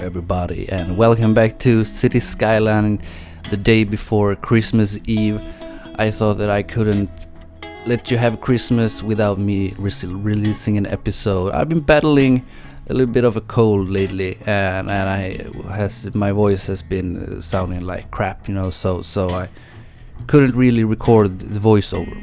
everybody, and welcome back to City Skyline. The day before Christmas Eve, I thought that I couldn't let you have Christmas without me releasing an episode. I've been battling a little bit of a cold lately, and my voice has been sounding like crap, so I couldn't really record the voiceover.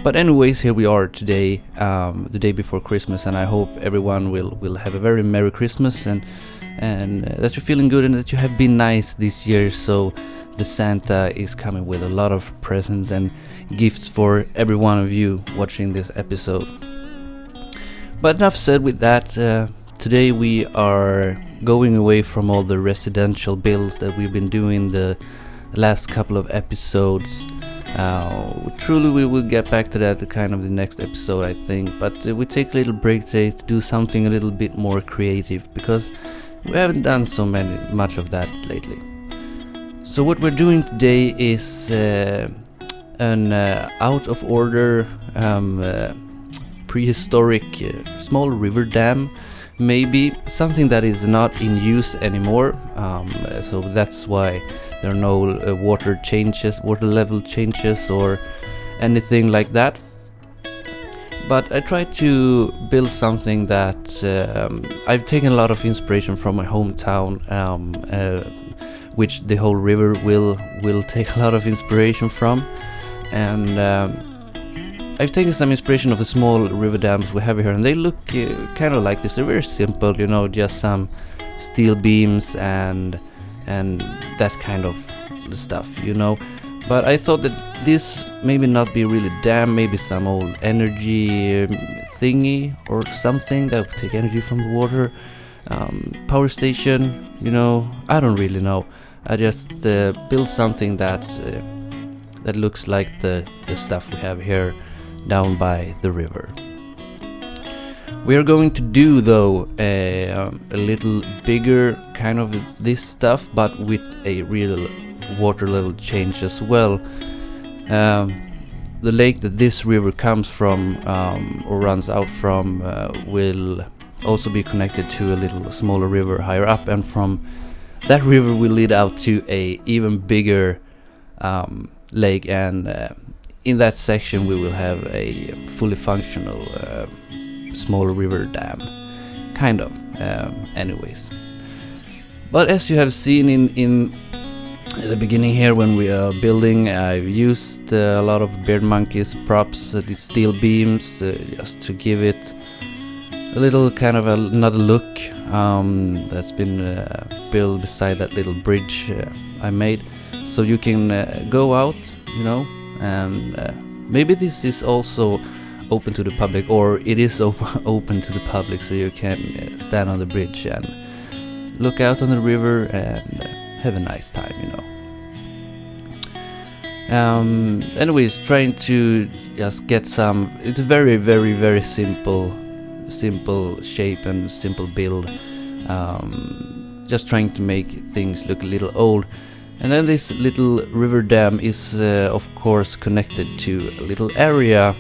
But anyways, here we are today, the day before Christmas, and I hope everyone will have a very Merry Christmas and that you're feeling good and that you have been nice this year. So the Santa is coming with a lot of presents and gifts for every one of you watching this episode. But enough said with that. Today we are going away from all the residential builds that we've been doing the last couple of episodes. We will get back to that kind of the next episode, I think, but we take a little break today to do something a little bit more creative, because we haven't done much of that lately. So what we're doing today is an out of order prehistoric small river dam, maybe something that is not in use anymore, so that's why there are no water level changes or anything like that. But I tried to build something that I've taken a lot of inspiration from my hometown, which the whole river will take a lot of inspiration from, and I've taken some inspiration of the small river dams we have here, and they look kind of like this. They're very simple, just some steel beams and that kind of stuff, But I thought that this maybe not be really dam, maybe some old energy thingy or something that would take energy from the water. Power station, I don't really know. I just built something that looks like the stuff we have here down by the river. We are going to do, though, a little bigger kind of this stuff, but with a real water level change as well. The lake that this river comes from or runs out from will also be connected to a little smaller river higher up, and from that river will lead out to a even bigger lake, and in that section we will have a fully functional small river dam, kind of, anyways. But as you have seen in the beginning here, when we are building, I've used a lot of Beard Monkey's props, these steel beams, just to give it a little kind of another look. That's been built beside that little bridge I made, so you can go out, and maybe this is also open to the public, or it is open to the public, so you can stand on the bridge and look out on the river and have a nice time, Anyways, trying to just get some. It's a very, very, very simple shape and simple build. Just trying to make things look a little old. And then this little river dam is, of course, connected to a little area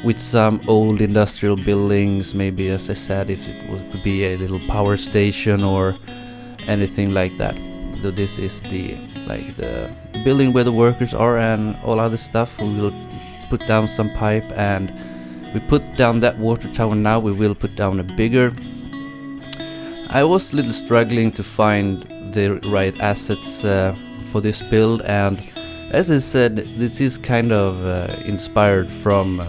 with some old industrial buildings. Maybe, as I said, if it would be a little power station or anything like that. So this is the building where the workers are and all other stuff. We will put down some pipe, and we put down that water tower. Now we will put down a bigger. I was a little struggling to find the right assets for this build, and as I said, this is kind of inspired from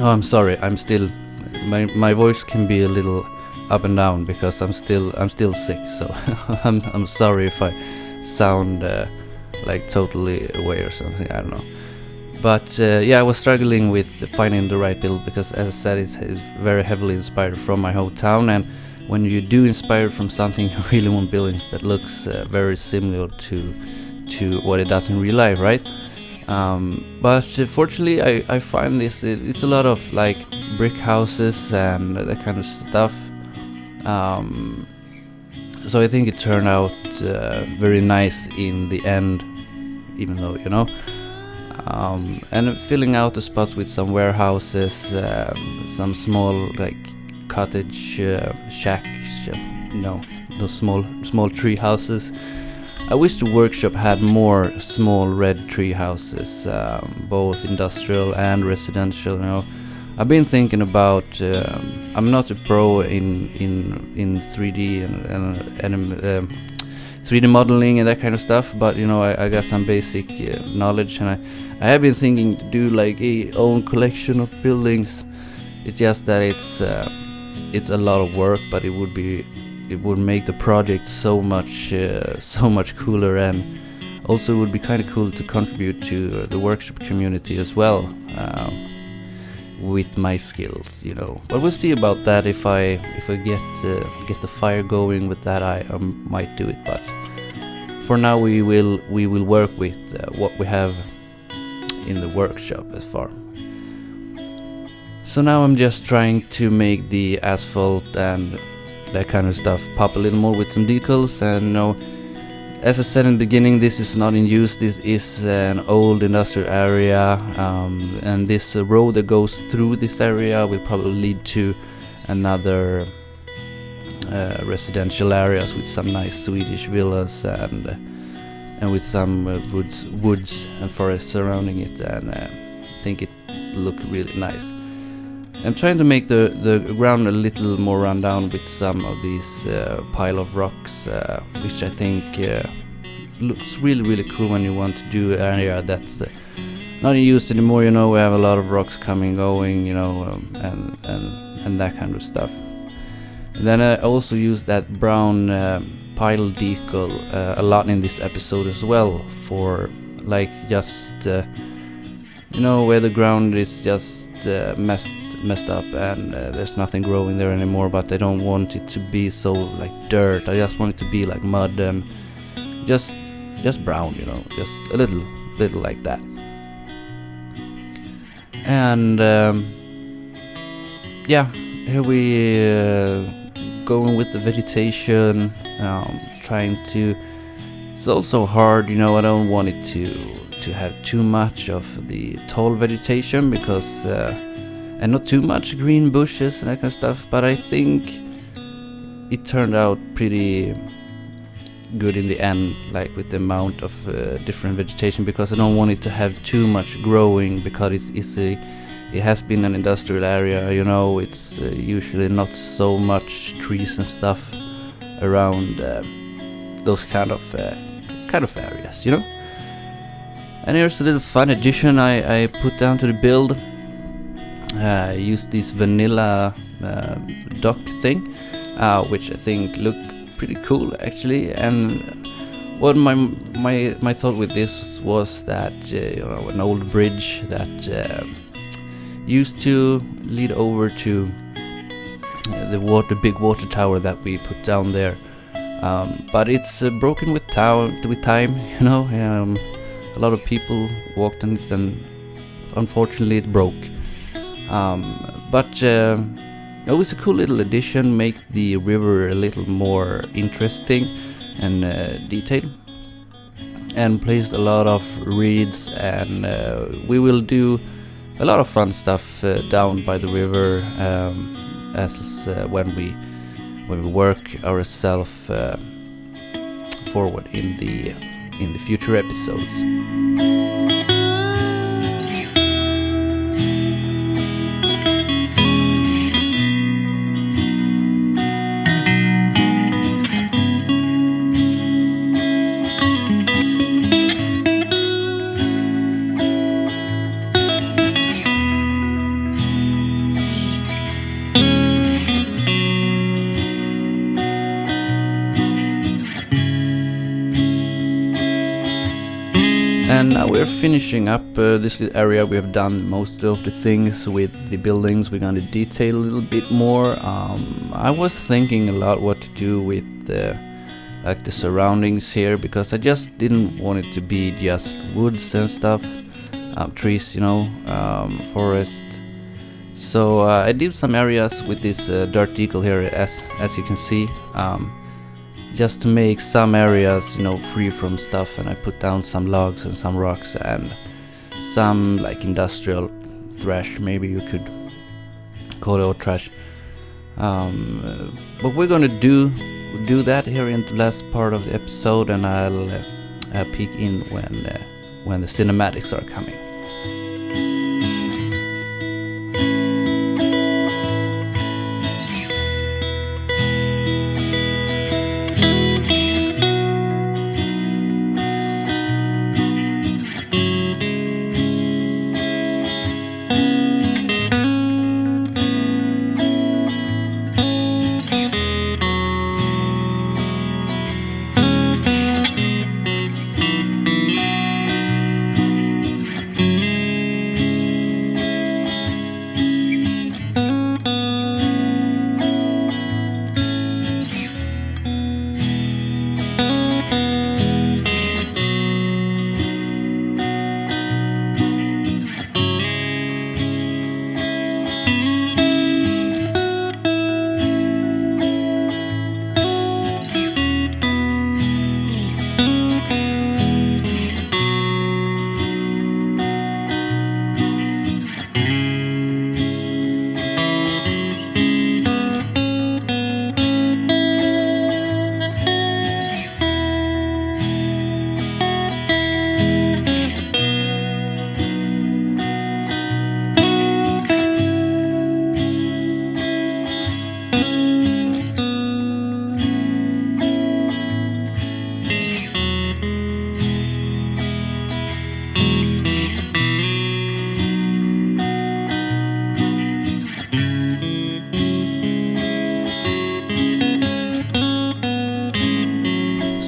I'm sorry, I'm still my voice can be a little up and down because I'm still sick, so I'm sorry if I sound like totally away or something, I don't know. But I was struggling with finding the right build because, as I said, it's very heavily inspired from my hometown, and when you do inspire from something, you really want buildings that looks very similar to what it does in real life, right? But fortunately, I find it's a lot of like brick houses and that kind of stuff. So I think it turned out very nice in the end, even though, and filling out the spots with some warehouses, some small like cottage shacks, those small tree houses. I wish the workshop had more small red tree houses, both industrial and residential. I've been thinking about. I'm not a pro in 3D and 3D modeling and that kind of stuff, but I got some basic knowledge, and I have been thinking to do like a own collection of buildings. It's just that it's a lot of work, but it would make the project so much cooler, and also it would be kind of cool to contribute to the workshop community as well, with my skills, But we'll see about that. If I get the fire going with that, I might do it. But for now, we will work with what we have in the workshop as far. So now I'm just trying to make the asphalt and that kind of stuff pop a little more with some decals. And as I said in the beginning, this is not in use. This is an old industrial area, and this road that goes through this area will probably lead to another residential areas with some nice Swedish villas and with some woods and forests surrounding it, and I think it look really nice. I'm trying to make the ground a little more run down with some of these pile of rocks, which I think looks really cool when you want to do an area that's not in use anymore. We have a lot of rocks coming, going, and that kind of stuff. And then I also use that brown pile decal a lot in this episode as well, for like just where the ground is just messed up and there's nothing growing there anymore, but I don't want it to be so like dirt. I just want it to be like mud and just brown, just a little like that. And here we going with the vegetation, trying to. It's also hard, I don't want it to have too much of the tall vegetation, because and not too much green bushes and that kind of stuff, but I think it turned out pretty good in the end, like with the amount of different vegetation, because I don't want it to have too much growing, because it has been an industrial area, it's usually not so much trees and stuff around those kind of areas, And here's a little fun addition I put down to the build. I used this vanilla dock thing, which I think look pretty cool actually. And what my thought with this was that an old bridge that used to lead over to the big water tower that we put down there, but it's broken with time. A lot of people walked on it, and unfortunately it broke. But it was a cool little addition, make the river a little more interesting and detailed, and placed a lot of reeds, and we will do a lot of fun stuff down by the river as when we work ourselves forward in the future episodes. And now we're finishing up this area. We have done most of the things with the buildings. We're going to detail a little bit more. I was thinking a lot what to do with like the surroundings here, because I just didn't want it to be just woods and stuff, trees, forest. So I did some areas with this dirt decal here, as you can see. Just to make some areas, free from stuff, and I put down some logs and some rocks and some like industrial trash, maybe you could call it, or trash. But we're gonna do that here in the last part of the episode, and I'll peek in when the cinematics are coming.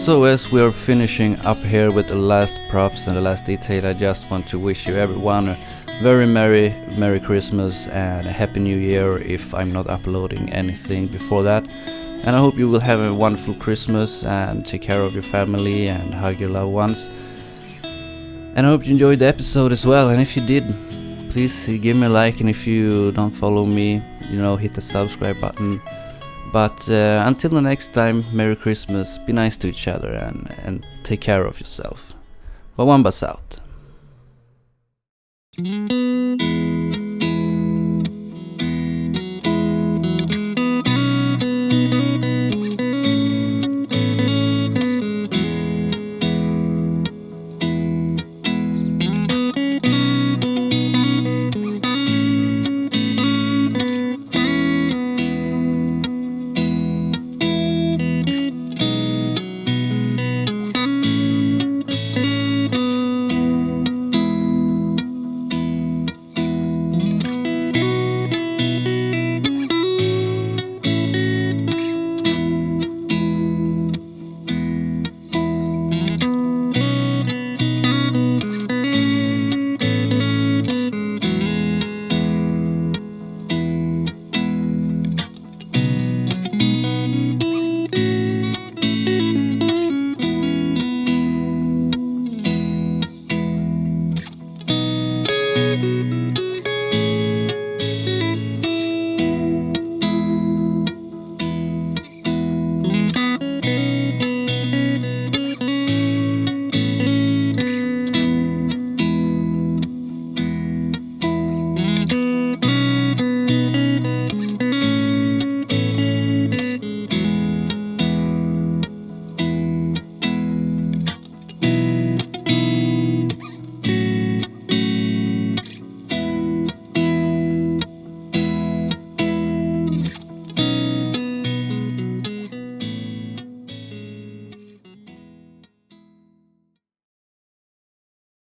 So as we are finishing up here with the last props and the last detail, I just want to wish you everyone a very Merry Christmas and a Happy New Year if I'm not uploading anything before that. And I hope you will have a wonderful Christmas and take care of your family and hug your loved ones. And I hope you enjoyed the episode as well, and if you did, please give me a like, and if you don't follow me, hit the subscribe button. But until the next time, Merry Christmas, be nice to each other, and take care of yourself. Bawambaa's out.